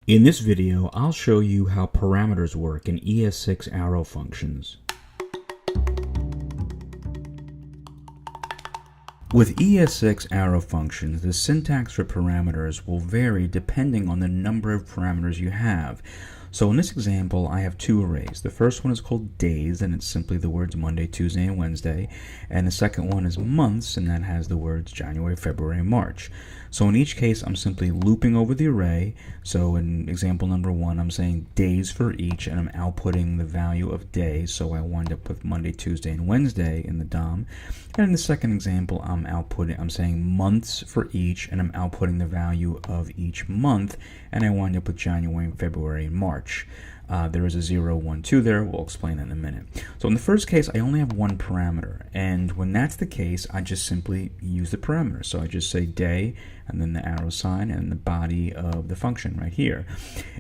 In this video, I'll show you how parameters work in ES6 arrow functions. With ES6 arrow functions, the syntax for parameters will vary depending on the number of parameters you have. So in this example, I have two arrays. The first one is called days, and it's simply the words Monday, Tuesday, and Wednesday. And the second one is months, and that has the words January, February, and March. So in each case, I'm simply looping over the array. So in example number one, I'm saying days for each, and I'm outputting the value of days. So I wind up with Monday, Tuesday, and Wednesday in the DOM. And in the second example, I'm saying months for each, and I'm outputting the value of each month, and I wind up with January, February, and March. There is a 0, 1, 2 there. We'll explain that in a minute. So in the first case, I only have one parameter, and when that's the case, I just simply use the parameter. So I just say day, and then the arrow sign, and the body of the function right here.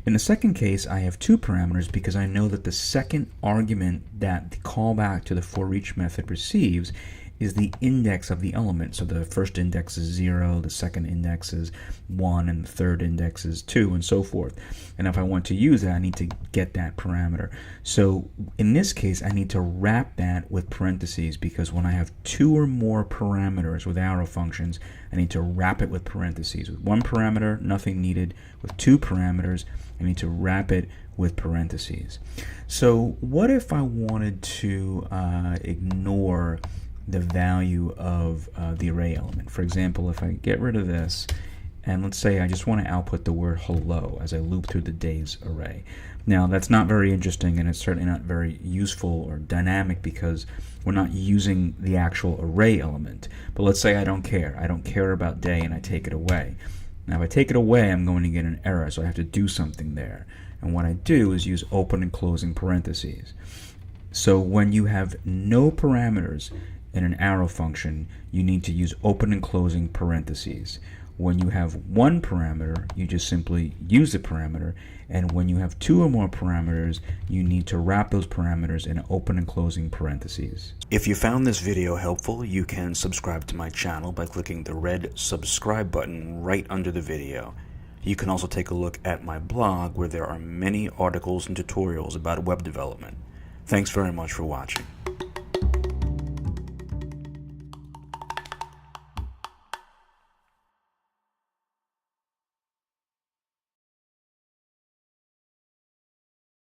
In the second case, I have two parameters because I know that the second argument that the callback to the for each method receives is the index of the element. So the first index is 0, the second index is 1, and the third index is 2, and so forth. And if I want to use that, I need to get that parameter. So in this case, I need to wrap that with parentheses, because when I have two or more parameters with arrow functions, I need to wrap it with parentheses. With one parameter, nothing needed. With two parameters, I need to wrap it with parentheses. So what if I wanted to ignore the value of the array element? For example, if I get rid of this, and let's say I just want to output the word hello as I loop through the days array. Now that's not very interesting, and it's certainly not very useful or dynamic because we're not using the actual array element. But let's say I don't care. I don't care about day, and I take it away. Now if I take it away, I'm going to get an error, so I have to do something there. And what I do is use open and closing parentheses. So when you have no parameters in an arrow function, you need to use open and closing parentheses. When you have one parameter, you just simply use the parameter, and when you have two or more parameters, you need to wrap those parameters in open and closing parentheses. If you found this video helpful, you can subscribe to my channel by clicking the red subscribe button right under the video. You can also take a look at my blog, where there are many articles and tutorials about web development. Thanks very much for watching.